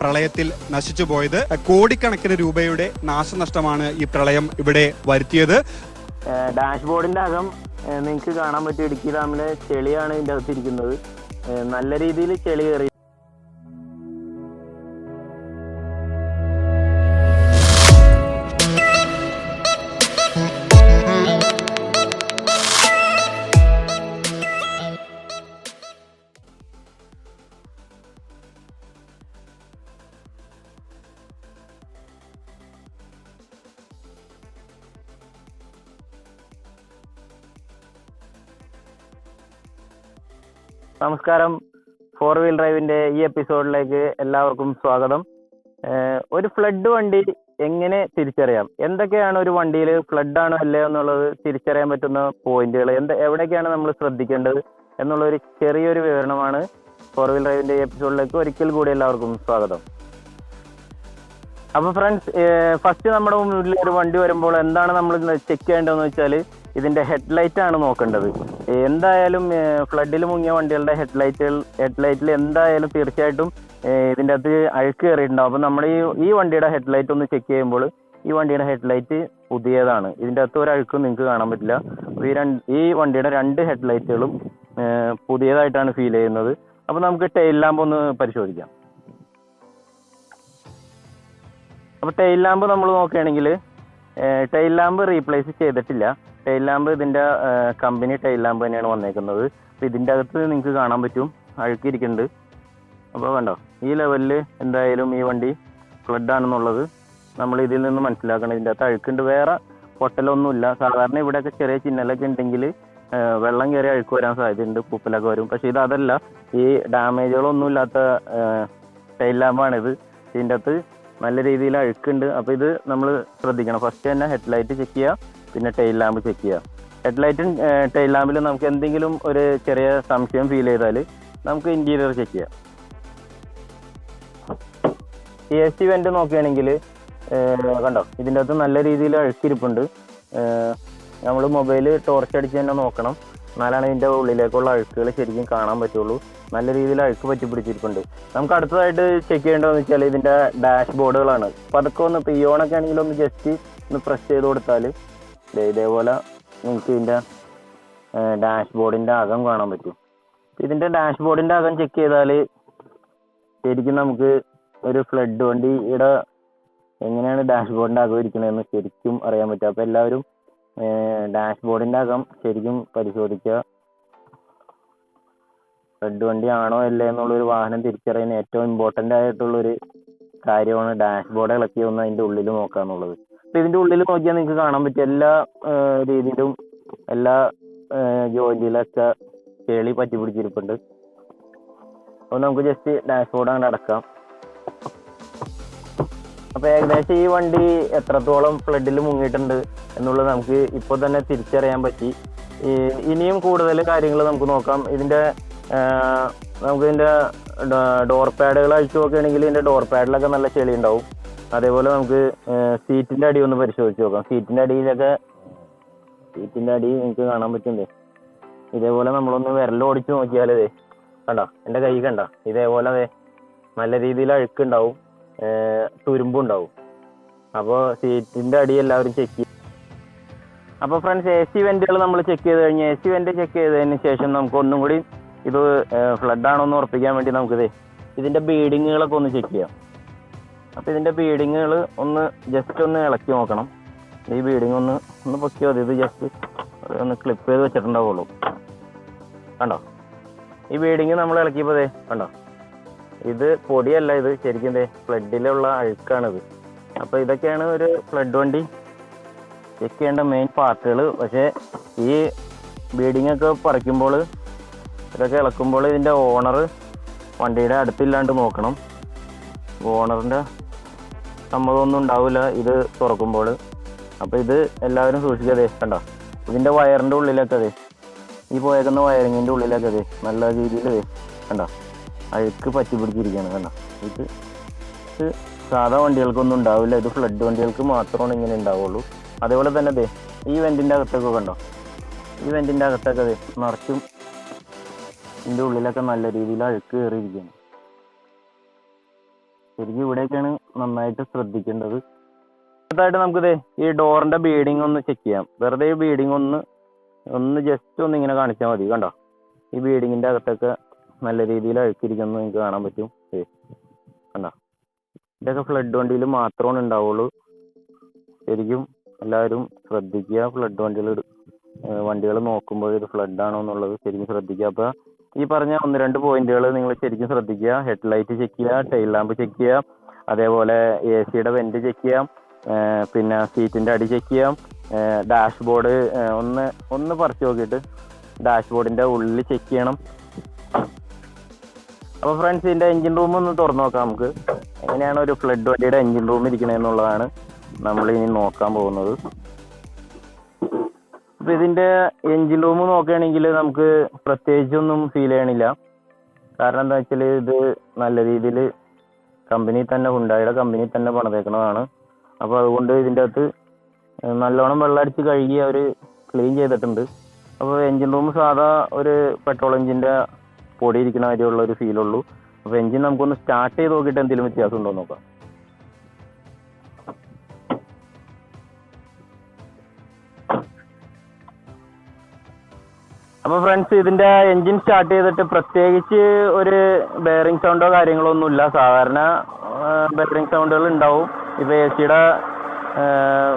പ്രളയത്തിൽ നശിച്ചു പോയത്. കോടിക്കണക്കിന് രൂപയുടെ നാശനഷ്ടമാണ് ഈ പ്രളയം ഇവിടെ വരുത്തിയത്. ഡാഷ്ബോർഡിന്റെ അകം നിങ്ങൾക്ക് കാണാൻ പറ്റും. ഇടുക്കി ഡാമിലെ ചെളിയാണ് ഇതിൻ്റെ അകത്തിരിക്കുന്നത്. നല്ല രീതിയിൽ ചെളി കയറി. നമസ്കാരം. 4-വീൽ ഡ്രൈവിന്റെ ഈ എപ്പിസോഡിലേക്ക് എല്ലാവർക്കും സ്വാഗതം. ഒരു ഫ്ലഡ് വണ്ടി എങ്ങനെ തിരിച്ചറിയാം, എന്തൊക്കെയാണ് ഒരു വണ്ടിയിൽ ഫ്ലഡ് ആണോ അല്ലയോ എന്നുള്ളത് തിരിച്ചറിയാൻ പറ്റുന്ന പോയിന്റുകൾ, എവിടേക്കാണ് നമ്മൾ ശ്രദ്ധിക്കേണ്ടത് എന്നുള്ളൊരു ചെറിയൊരു വിവരണമാണ് 4-വീൽ ഡ്രൈവിന്റെ ഈ എപ്പിസോഡിലേക്ക് ഒരിക്കൽ കൂടി എല്ലാവർക്കും സ്വാഗതം. അപ്പോൾ ഫ്രണ്ട്സ്, ഫസ്റ്റ് നമ്മുടെ മുന്നിൽ ഒരു വണ്ടി വരുമ്പോൾ എന്താണ് നമ്മൾ ചെക്ക് ചെയ്യേണ്ടതെന്ന് വെച്ചാൽ ഇതിന്റെ ഹെഡ്ലൈറ്റ് ആണ് നോക്കേണ്ടത്. എന്തായാലും ഫ്ലഡിൽ മുങ്ങിയ വണ്ടികളുടെ ഹെഡ്ലൈറ്റിൽ എന്തായാലും തീർച്ചയായിട്ടും ഇതിൻ്റെ അകത്ത് അഴുക്ക് കയറിയിട്ടുണ്ടാവും. അപ്പം നമ്മൾ ഈ വണ്ടിയുടെ ഹെഡ്ലൈറ്റ് ഒന്ന് ചെക്ക് ചെയ്യുമ്പോൾ ഈ വണ്ടിയുടെ ഹെഡ്ലൈറ്റ് പുതിയതാണ്. ഇതിൻ്റെ അകത്ത് ഒരു അഴുക്കും നിങ്ങൾക്ക് കാണാൻ പറ്റില്ല. ഈ വണ്ടിയുടെ 2 ഹെഡ്ലൈറ്റുകളും പുതിയതായിട്ടാണ് ഫീൽ ചെയ്യുന്നത്. അപ്പോൾ നമുക്ക് ടെയിൽ ലാമ്പ് ഒന്ന് പരിശോധിക്കാം. അപ്പോൾ ടെയിൽ ലാമ്പ് നമ്മൾ നോക്കുകയാണെങ്കിൽ ടെയിൽ ലാമ്പ് റീപ്ലേസ് ചെയ്തിട്ടില്ല. ടെയിൽ ലാമ്പ് ഇതിൻ്റെ കമ്പനി ടെയിൽ ലാമ്പ് തന്നെയാണ് വന്നേക്കുന്നത്. അപ്പോൾ ഇതിൻ്റെ അകത്ത് നിങ്ങൾക്ക് കാണാൻ പറ്റും അഴുക്കിരിക്കുന്നുണ്ട്. അപ്പോൾ കണ്ടോ, ഈ ലെവലിൽ എന്തായാലും ഈ വണ്ടി ഫ്ലഡ് ആണെന്നുള്ളത് നമ്മൾ ഇതിൽ നിന്ന് മനസ്സിലാക്കണം. ഇതിൻ്റെ അകത്ത് അഴുക്കുണ്ട്, വേറെ പൊട്ടലൊന്നുമില്ല. സാധാരണ ഇവിടെയൊക്കെ ചെറിയ ചിന്നലൊക്കെ ഉണ്ടെങ്കിൽ വെള്ളം കയറി അഴുക്ക് വരാൻ സാധ്യതയുണ്ട്, പൂപ്പലൊക്കെ വരും. പക്ഷേ ഇത് അതല്ല, ഈ ഡാമേജുകളൊന്നും ഇല്ലാത്ത ടെയിൽ ലാമ്പാണിത്. ഇതിൻ്റെ അകത്ത് നല്ല രീതിയിൽ അഴുക്കുണ്ട്. അപ്പോൾ ഇത് നമ്മൾ ശ്രദ്ധിക്കണം. ഫസ്റ്റ് തന്നെ ഹെഡ്ലൈറ്റ് ചെക്ക് ചെയ്യുക, പിന്നെ ടെയിൽ ലാമ്പ് ചെക്ക് ചെയ്യുക. ഹെഡ്ലൈറ്റും ടെയിൽ ലാമ്പിലും നമുക്ക് എന്തെങ്കിലും ഒരു ചെറിയ സംശയം ഫീൽ ചെയ്താൽ നമുക്ക് ഇൻറ്റീരിയർ ചെക്ക് ചെയ്യാം. AC വെന്റ് നോക്കുകയാണെങ്കിൽ കണ്ടോ, ഇതിൻ്റെ അകത്ത് നല്ല രീതിയിൽ അഴുക്കിരിപ്പുണ്ട്. നമ്മൾ മൊബൈൽ ടോർച്ച് അടിച്ച് തന്നെ നോക്കണം, എന്നാലാണ് ഇതിൻ്റെ ഉള്ളിലേക്കുള്ള അഴുക്കുകൾ ശരിക്കും കാണാൻ പറ്റുള്ളൂ. നല്ല രീതിയിൽ അഴുക്ക് പറ്റി പിടിച്ചിരിപ്പുണ്ട്. നമുക്ക് അടുത്തതായിട്ട് ചെക്ക് ചെയ്യേണ്ടതെന്ന് വെച്ചാൽ ഇതിൻ്റെ ഡാഷ് ബോർഡുകളാണ്. അപ്പോൾ അതൊക്കെ ഒന്ന് പിയോണൊക്കെ ആണെങ്കിൽ ഒന്ന് ജസ്റ്റ് ഒന്ന് പ്രസ് ചെയ്ത് കൊടുത്താൽ ഇതേപോലെ നിങ്ങൾക്ക് ഇതിൻ്റെ ഡാഷ് ബോർഡിൻ്റെ അകം കാണാൻ പറ്റും. ഇതിൻ്റെ ഡാഷ് ബോർഡിൻ്റെ അകം ചെക്ക് ചെയ്താൽ ശരിക്കും നമുക്ക് ഒരു ഫ്ലഡ് വണ്ടിയുടെ എങ്ങനെയാണ് ഡാഷ് ബോർഡിൻ്റെ അകം ഇരിക്കണതെന്ന് ശരിക്കും അറിയാൻ പറ്റും. അപ്പോൾ എല്ലാവരും ഡാഷ് ബോർഡിൻ്റെ അകം ശരിക്കും പരിശോധിക്കുക. ഫ്ലഡ് വണ്ടി ആണോ അല്ലേ എന്നുള്ളൊരു വാഹനം തിരിച്ചറിയാൻ ഏറ്റവും ഇമ്പോർട്ടൻ്റ് ആയിട്ടുള്ളൊരു കാര്യമാണ് ഡാഷ് ബോർഡ് ഇളക്കി ഒന്ന് അതിൻ്റെ ഉള്ളിൽ നോക്കുക എന്നുള്ളത്. അപ്പോൾ ഇതിൻ്റെ ഉള്ളിൽ നോക്കിയാൽ നിങ്ങൾക്ക് കാണാൻ പറ്റും എല്ലാ രീതിയിലും എല്ലാ ജോലിയിലൊക്കെ ചെളി പറ്റി പിടിച്ചിരിപ്പുണ്ട്. അപ്പോൾ നമുക്ക് ജസ്റ്റ് ഡാഷ് ബോർഡ് അങ്ങനെ അടക്കാം. അപ്പോൾ ഏകദേശം ഈ വണ്ടി എത്രത്തോളം ഫ്ലഡിൽ മുങ്ങിയിട്ടുണ്ട് എന്നുള്ളത് നമുക്ക് ഇപ്പോൾ തന്നെ തിരിച്ചറിയാൻ പറ്റി. ഇനിയും കൂടുതൽ കാര്യങ്ങൾ നമുക്ക് നോക്കാം. നമുക്കിതിൻ്റെ ഡോർ പാഡുകൾ അഴിച്ചു നോക്കുകയാണെങ്കിൽ ഇതിൻ്റെ ഡോർ പാഡിലൊക്കെ നല്ല ചെളി ഉണ്ടാവും. അതേപോലെ നമുക്ക് സീറ്റിൻ്റെ അടി ഒന്ന് പരിശോധിച്ച് നോക്കാം. സീറ്റിൻ്റെ അടി നിങ്ങൾക്ക് കാണാൻ പറ്റുന്നേ. ഇതേപോലെ നമ്മളൊന്ന് വിരലോടിച്ച് നോക്കിയാൽ കണ്ടോ, എൻ്റെ കൈ കണ്ടോ, ഇതേപോലെ നല്ല രീതിയിൽ അഴുക്കുണ്ടാവും, തുരുമ്പുണ്ടാവും. അപ്പോൾ സീറ്റിൻ്റെ അടി എല്ലാവരും ചെക്ക് ചെയ്യും. അപ്പോൾ ഫ്രണ്ട്സ്, AC വെന്റുകൾ നമ്മൾ ചെക്ക് ചെയ്ത് കഴിഞ്ഞ് AC വെന്റ് ചെക്ക് ചെയ്തതിന് ശേഷം നമുക്ക് ഒന്നും കൂടി ഇത് ഫ്ലഡ് ആണോ എന്ന് ഉറപ്പിക്കാൻ വേണ്ടി നമുക്കിത് ഇതിൻ്റെ ബീഡിങ്ങുകളൊക്കെ ഒന്ന് ചെക്ക് ചെയ്യാം. അപ്പോൾ ഇതിൻ്റെ ബീഡിങ്ങുകൾ ഒന്ന് ജസ്റ്റ് ഒന്ന് ഇളക്കി നോക്കണം. ഈ ബീഡിങ് ഒന്ന് പൊക്കി മതി. ഇത് ജസ്റ്റ് ഒന്ന് ക്ലിപ്പ് ചെയ്ത് വെച്ചിട്ടുണ്ടാവുള്ളൂ. കണ്ടോ, ഈ ബീഡിങ് നമ്മൾ ഇളക്കിയപ്പോൾ കണ്ടോ, ഇത് പൊടിയല്ല, ഇത് ശരിക്കും ഫ്ലഡിലുള്ള അഴുക്കാണിത്. അപ്പോൾ ഇതൊക്കെയാണ് ഒരു ഫ്ലഡ് വണ്ടി ചെക്ക് ചെയ്യേണ്ട മെയിൻ പാർട്ടുകൾ. പക്ഷേ ഈ ബീഡിങ് ഒക്കെ പറിക്കുമ്പോൾ, ഇതൊക്കെ ഇളക്കുമ്പോൾ ഇതിൻ്റെ ഓണർ വണ്ടിയുടെ അടുത്തില്ലാണ്ട് നോക്കണം. ഓണറിൻ്റെ സമ്മതമൊന്നും ഉണ്ടാവില്ല ഇത് തുറക്കുമ്പോൾ. അപ്പോൾ ഇത് എല്ലാവരും സൂക്ഷിക്കാതെ. കണ്ടോ, ഇതിൻ്റെ വയറിൻ്റെ ഉള്ളിലൊക്കെ ഈ പോയേക്കുന്ന വയറിങ്ങിൻ്റെ ഉള്ളിലൊക്കെ നല്ല രീതിയിൽ കണ്ടോ അഴുക്ക് പറ്റി പിടിച്ചിരിക്കുകയാണ്. കണ്ടോ, ഇത് സാധാ വണ്ടികൾക്കൊന്നും ഉണ്ടാവില്ല, ഇത് ഫ്ലഡ് വണ്ടികൾക്ക് മാത്രമാണ് ഇങ്ങനെ ഉണ്ടാവുള്ളൂ. അതേപോലെ തന്നെ ഈ വെന്റിൻ്റെ അകത്തൊക്കെ കണ്ടോ, ഈ വെന്റിൻ്റെ അകത്തൊക്കെ നിറച്ചും ഇതിൻ്റെ ഉള്ളിലൊക്കെ നല്ല രീതിയിൽ അഴുക്ക് കയറിയിരിക്കുകയാണ്. ശരിക്കും ഇവിടെയൊക്കെയാണ് നന്നായിട്ട് ശ്രദ്ധിക്കേണ്ടത്. അടുത്തായിട്ട് നമുക്കിത് ഈ ഡോറിന്റെ ബീഡിങ് ഒന്ന് ചെക്ക് ചെയ്യാം. വെറുതെ ഈ ബീഡിങ് ഒന്ന് ജസ്റ്റ് ഒന്ന് ഇങ്ങനെ കാണിച്ചാൽ മതി. കണ്ടോ, ഈ ബീഡിങ്ങിന്റെ അകത്തൊക്കെ നല്ല രീതിയിൽ അഴുക്കിരിക്കുന്നത് നിങ്ങൾക്ക് കാണാൻ പറ്റും. കണ്ടോ, ഇതൊക്കെ ഫ്ലഡ് വണ്ടിയിൽ മാത്രമാണ് ഉണ്ടാവുള്ളൂ. ശരിക്കും എല്ലാവരും ശ്രദ്ധിക്കുക. ഫ്ലഡ് വണ്ടികൾ നോക്കുമ്പോൾ ഇത് ഫ്ലഡ് ആണോ എന്നുള്ളത് ശരിക്കും ശ്രദ്ധിക്കുക. അപ്പോൾ ഈ പറഞ്ഞ 1-2 പോയിന്റുകൾ നിങ്ങൾ ശരിക്കും ശ്രദ്ധിക്കുക. ഹെഡ്ലൈറ്റ് ചെക്ക് ചെയ്യുക, ടെയിൽ ലാമ്പ് ചെക്ക് ചെയ്യുക, അതേപോലെ AC-യുടെ വെന്റ് ചെക്ക് ചെയ്യാം, പിന്നെ സീറ്റിന്റെ അടി ചെക്ക് ചെയ്യാം, ഡാഷ്ബോർഡ് ഒന്ന് പറിച്ചു നോക്കിയിട്ട് ഡാഷ്ബോർഡിന്റെ ഉള്ളിൽ ചെക്ക് ചെയ്യണം. അപ്പോൾ ഫ്രണ്ട്സ്, ഇതിന്റെ എഞ്ചിൻ റൂം ഒന്ന് തുറന്നു നോക്കാം. നമുക്ക് എങ്ങനെയാണ് ഒരു ഫ്ലഡ് വണ്ടിയുടെ എഞ്ചിൻ റൂം ഇരിക്കണമെന്നുള്ളതാണ് നമ്മൾ ഇനി നോക്കാൻ പോകുന്നത്. അപ്പോൾ ഇതിന്റെ എഞ്ചിൻ റൂം നോക്കുകയാണെങ്കിൽ നമുക്ക് പ്രത്യേകിച്ചൊന്നും ഫീൽ ചെയ്യണില്ല. കാരണം എന്താ വെച്ചാൽ ഇത് നല്ല രീതിയിൽ കമ്പനി തന്നെ, ഹുണ്ടായുടെ കമ്പനി തന്നെ പണിതേക്കുന്നതാണ്. അപ്പോൾ അതുകൊണ്ട് ഇതിൻ്റെ അകത്ത് നല്ലോണം വെള്ളം അടിച്ച് കഴുകി അവർ ക്ലീൻ ചെയ്തിട്ടുണ്ട്. അപ്പോൾ എഞ്ചിൻ റൂം സാധാ ഒരു പെട്രോൾ എഞ്ചിൻ്റെ പൊടി ഇരിക്കുന്ന കാര്യമുള്ള ഒരു ഫീലുള്ളൂ. അപ്പോൾ എഞ്ചിൻ നമുക്കൊന്ന് സ്റ്റാർട്ട് ചെയ്ത് നോക്കിയിട്ട് എന്തെങ്കിലും വ്യത്യാസം ഉണ്ടോ നോക്കാം. അപ്പോൾ ഫ്രണ്ട്സ്, ഇതിൻ്റെ എഞ്ചിൻ സ്റ്റാർട്ട് ചെയ്തിട്ട് പ്രത്യേകിച്ച് ഒരു ബെയറിംഗ് സൗണ്ടോ കാര്യങ്ങളോ ഒന്നുമില്ല. സാധാരണ ബെയറിംഗ് സൗണ്ടുകൾ ഉണ്ടാവും. ഇപ്പോൾ AC-യുടെ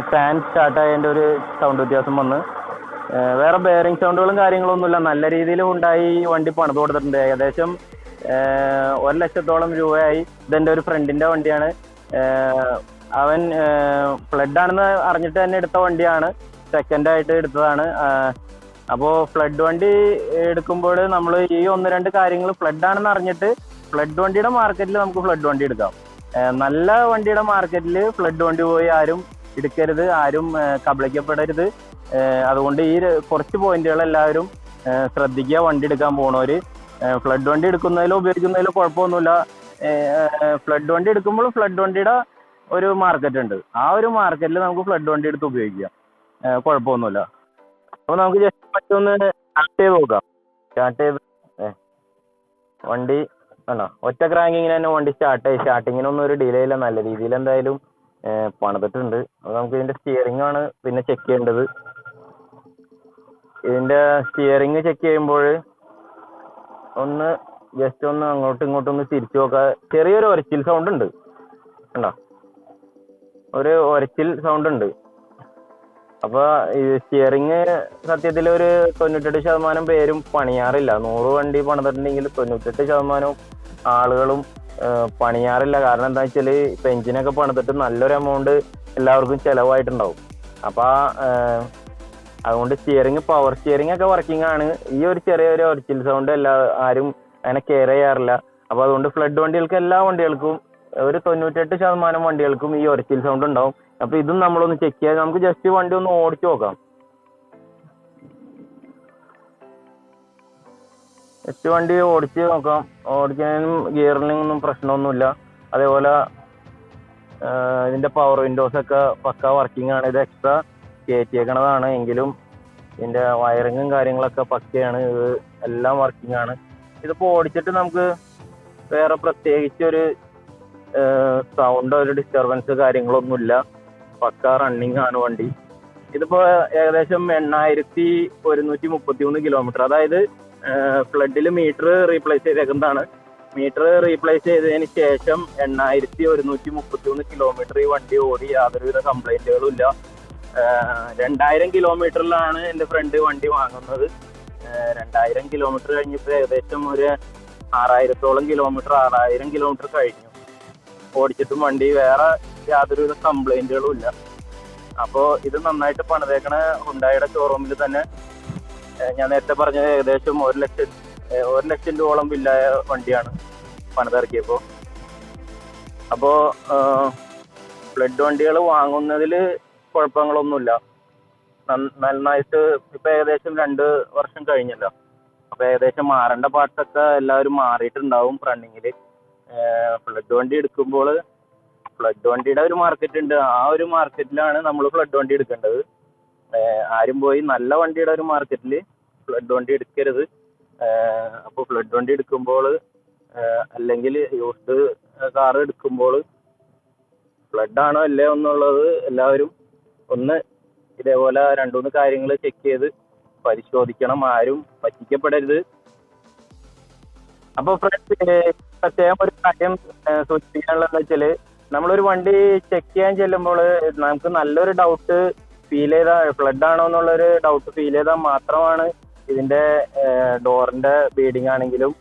ഫാൻ സ്റ്റാർട്ട് ആയതിൻ്റെ ഒരു സൗണ്ട് വ്യത്യാസം വന്ന്, വേറെ ബെയറിംഗ് സൗണ്ടുകളും കാര്യങ്ങളൊന്നുമില്ല. നല്ല രീതിയിൽ ഉണ്ടായി വണ്ടി പണിത് കൊടുത്തിട്ടുണ്ട്. ഏകദേശം 1 ലക്ഷത്തോളം രൂപയായി. ഇതെൻ്റെ ഒരു ഫ്രണ്ടിൻ്റെ വണ്ടിയാണ്. അവൻ ഫ്ലഡ് ആണെന്ന് അറിഞ്ഞിട്ട് തന്നെ എടുത്ത വണ്ടിയാണ്, സെക്കൻഡായിട്ട് എടുത്തതാണ്. അപ്പോൾ ഫ്ലഡ് വണ്ടി എടുക്കുമ്പോൾ നമ്മൾ ഈ 1-2 കാര്യങ്ങൾ ഫ്ലഡ് ആണെന്ന് അറിഞ്ഞിട്ട് ഫ്ലഡ് വണ്ടിയുടെ മാർക്കറ്റിൽ നമുക്ക് ഫ്ലഡ് വണ്ടി എടുക്കാം. നല്ല വണ്ടിയുടെ മാർക്കറ്റിൽ ഫ്ലഡ് വണ്ടി പോയി ആരും എടുക്കരുത്, ആരും കബളിക്കപ്പെടരുത്. അതുകൊണ്ട് ഈ കുറച്ച് പോയിന്റുകൾ എല്ലാവരും ശ്രദ്ധിക്കുക. വണ്ടി എടുക്കാൻ പോണവർ ഫ്ലഡ് വണ്ടി എടുക്കുന്നതിലോ ഉപയോഗിക്കുന്നതിലോ കുഴപ്പമൊന്നുമില്ല. ഫ്ലഡ് വണ്ടി എടുക്കുമ്പോൾ ഫ്ലഡ് വണ്ടിയുടെ ഒരു മാർക്കറ്റ് ഉണ്ട്, ആ ഒരു മാർക്കറ്റിൽ നമുക്ക് ഫ്ലഡ് വണ്ടി എടുത്ത് ഉപയോഗിക്കാം, കുഴപ്പമൊന്നുമില്ല. അപ്പോൾ നമുക്ക് ജസ്റ്റ് മറ്റൊന്ന് സ്റ്റാർട്ട് ചെയ്ത് നോക്കാം. സ്റ്റാർട്ട് ചെയ്ത് വണ്ടി കണ്ടോ, ഒറ്റ ക്രാങ്കിങ്ങിന് തന്നെ വണ്ടി സ്റ്റാർട്ടിങ്ങിനൊന്നും ഒരു ഡിലേ ഇല്ല. നല്ല രീതിയിൽ എന്തായാലും പണിതിട്ടുണ്ട്. അപ്പോൾ നമുക്ക് ഇതിൻ്റെ സ്റ്റിയറിംഗ് ആണ് പിന്നെ ചെക്ക് ചെയ്യേണ്ടത്. ഇതിൻ്റെ സ്റ്റിയറിംഗ് ചെക്ക് ചെയ്യുമ്പോൾ ജസ്റ്റ് ഒന്ന് അങ്ങോട്ടും ഇങ്ങോട്ടും ഒന്ന് തിരിച്ചു നോക്കാം. ചെറിയൊരു ഒരച്ചിൽ സൗണ്ട് ഉണ്ട് കണ്ടോ, ഒരു ഒരച്ചിൽ സൗണ്ട് ഉണ്ട്. അപ്പോൾ ഈ സ്റ്റിയറിംഗ് സത്യത്തിൽ ഒരു 98% പേരും പണിയാറില്ല. 100 വണ്ടി പണിതിട്ടുണ്ടെങ്കിൽ 98% ആളുകളും പണിയാറില്ല. കാരണം എന്താ വെച്ചാൽ ഇപ്പം എഞ്ചിനൊക്കെ പണിതിട്ട് നല്ലൊരു എമൗണ്ട് എല്ലാവർക്കും ചിലവായിട്ടുണ്ടാവും. അപ്പോൾ അതുകൊണ്ട് പവർ സ്റ്റിയറിംഗ് ഒക്കെ വർക്കിംഗ് ആണ്. ഈ ഒരു ചെറിയൊരു ഒരച്ചിൽ സൗണ്ട് ആരും അങ്ങനെ കെയർ ചെയ്യാറില്ല. അപ്പോൾ അതുകൊണ്ട് ഫ്ലഡ് വണ്ടികൾക്ക്, എല്ലാ വണ്ടികൾക്കും ഒരു 98% വണ്ടികൾക്കും ഈ ഒരച്ചിൽ സൗണ്ട് ഉണ്ടാവും. അപ്പോൾ ഇതും നമ്മളൊന്ന് ചെക്ക് ചെയ്യാം. നമുക്ക് ജസ്റ്റ് വണ്ടി ഒന്ന് ഓടിച്ചു നോക്കാം. ജസ്റ്റ് വണ്ടി ഓടിച്ച് നോക്കാം. ഓടിക്കുന്നതിനും ഗിയറിനൊന്നും പ്രശ്നമൊന്നുമില്ല. അതേപോലെ ഇതിൻ്റെ പവർ വിൻഡോസ് ഒക്കെ പക്ക വർക്കിംഗ് ആണ്. ഇത് എക്സ്ട്രാ കയറ്റിയേക്കണതാണ്, എങ്കിലും ഇതിൻ്റെ വയറിങ്ങും കാര്യങ്ങളൊക്കെ പക്കയാണ്. ഇത് എല്ലാം വർക്കിംഗ് ആണ്. ഇതിപ്പോൾ ഓടിച്ചിട്ട് നമുക്ക് വേറെ പ്രത്യേകിച്ച് ഒരു സൗണ്ടോ ഒരു ഡിസ്റ്റർബൻസ് കാര്യങ്ങളൊന്നുമില്ല. പക്ക റണ്ണിങ് ആണ് വണ്ടി. ഇതിപ്പോൾ ഏകദേശം 8133 കിലോമീറ്റർ, അതായത് ഫ്ലഡിൽ മീറ്റർ റീപ്ലേസ് ചെയ്തേക്കുന്നതാണ്. മീറ്റർ റീപ്ലേസ് ചെയ്തതിന് ശേഷം 8133 കിലോമീറ്റർ ഈ വണ്ടി ഓടി, യാതൊരുവിധ കംപ്ലൈൻറ്റുകളും ഇല്ല. 2000 കിലോമീറ്ററിലാണ് എൻ്റെ ഫ്രണ്ട് വണ്ടി വാങ്ങുന്നത്. 2000 കിലോമീറ്റർ കഴിഞ്ഞപ്പോൾ ഏകദേശം ഒരു 6000 കിലോമീറ്റർ കഴിഞ്ഞു ഓടിച്ചിട്ടും വണ്ടി വേറെ യാതൊരുവിധ കംപ്ലൈൻറ്റുകളും ഇല്ല. അപ്പോൾ ഇത് നന്നായിട്ട് പണിതേക്കണ ഹുണ്ടായുടെ ഷോറൂമിൽ തന്നെ. ഞാൻ നേരത്തെ പറഞ്ഞത് ഏകദേശം 1 ലക്ഷം രൂപയോളം ബില്ലായ വണ്ടിയാണ് പണിതിറക്കിയപ്പോൾ. അപ്പോൾ ഫ്ലഡ് വണ്ടികൾ വാങ്ങുന്നതിൽ കുഴപ്പങ്ങളൊന്നുമില്ല. നന്നായിട്ട് ഇപ്പം ഏകദേശം 2 വർഷം കഴിഞ്ഞല്ലോ. അപ്പോൾ ഏകദേശം മാറേണ്ട പാർട്സൊക്കെ എല്ലാവരും മാറിയിട്ടുണ്ടാവും റണ്ണിങ്ങിൽ. ഫ്ലഡ് വണ്ടി എടുക്കുമ്പോൾ ഫ്ലഡ് വണ്ടിയുടെ ഒരു മാർക്കറ്റ് ഉണ്ട്, ആ ഒരു മാർക്കറ്റിലാണ് നമ്മൾ ഫ്ലഡ് വണ്ടി എടുക്കേണ്ടത്. ആരും പോയി നല്ല വണ്ടിയുടെ ഒരു മാർക്കറ്റിൽ ഫ്ലഡ് വണ്ടി എടുക്കരുത്. അപ്പോൾ ഫ്ലഡ് വണ്ടി എടുക്കുമ്പോൾ അല്ലെങ്കിൽ യൂസ്ഡ് കാർ എടുക്കുമ്പോൾ ഫ്ലഡ് ആണോ അല്ലേ എന്നുള്ളത് എല്ലാവരും ഒന്ന് ഇതേപോലെ 2-3 കാര്യങ്ങൾ ചെക്ക് ചെയ്ത് പരിശോധിക്കണം. ആരും പറ്റിക്കപ്പെടരുത്. അപ്പോൾ ഫ്രണ്ട്സ്, പ്രത്യേകം ഒരു കാര്യം സൂചിപ്പിക്കാനുള്ളതെന്ന് വെച്ചാൽ, നമ്മളൊരു വണ്ടി ചെക്ക് ചെയ്യാൻ ചെല്ലുമ്പോൾ നമുക്ക് നല്ലൊരു ഡൗട്ട് ഫീൽ ചെയ്താൽ, ഫ്ലഡ് ആണോ എന്നുള്ളൊരു ഡൗട്ട് ഫീൽ ചെയ്താൽ മാത്രമാണ് ഇതിൻ്റെ ഡോറിൻ്റെ ബീഡിങ് ആണെങ്കിലും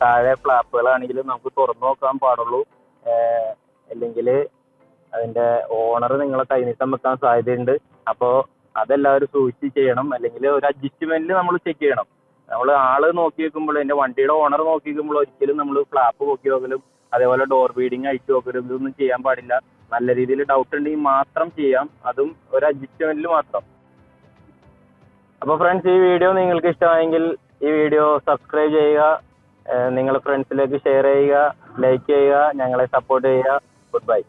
താഴെ ഫ്ലാപ്പുകളാണെങ്കിലും നമുക്ക് തുറന്നു നോക്കാൻ പാടുള്ളൂ. അല്ലെങ്കിൽ അതിൻ്റെ ഓണർ നിങ്ങളെ കൈനീട്ടം വെക്കാൻ സാധ്യതയുണ്ട്. അപ്പോൾ അതെല്ലാവരും സൂക്ഷിച്ച് ചെയ്യണം. അല്ലെങ്കിൽ ഒരു അഡ്ജസ്റ്റ്മെൻറ്റിൽ നമ്മൾ ചെക്ക് ചെയ്യണം. നമ്മൾ ആള് നോക്കി വെക്കുമ്പോൾ, എൻ്റെ വണ്ടിയുടെ ഓണർ നോക്കി വെക്കുമ്പോൾ ഒരിക്കലും നമ്മൾ ഫ്ലാപ്പ് നോക്കി നോക്കലും അതേപോലെ ഡോർ ബീഡിങ് അയച്ചു നോക്കലും ഇതൊന്നും ചെയ്യാൻ പാടില്ല. നല്ല രീതിയിൽ ഡൗട്ട് ഉണ്ടെങ്കിൽ മാത്രം ചെയ്യാം, അതും ഒരു അഡ്ജസ്റ്റ്മെൻറ്റിൽ മാത്രം. അപ്പോൾ ഫ്രണ്ട്സ്, ഈ വീഡിയോ നിങ്ങൾക്ക് ഇഷ്ടമായെങ്കിൽ ഈ വീഡിയോ സബ്സ്ക്രൈബ് ചെയ്യുക, നിങ്ങളുടെ ഫ്രണ്ട്സിലേക്ക് ഷെയർ ചെയ്യുക, ലൈക്ക് ചെയ്യുക, ഞങ്ങളെ സപ്പോർട്ട് ചെയ്യുക. Good bye.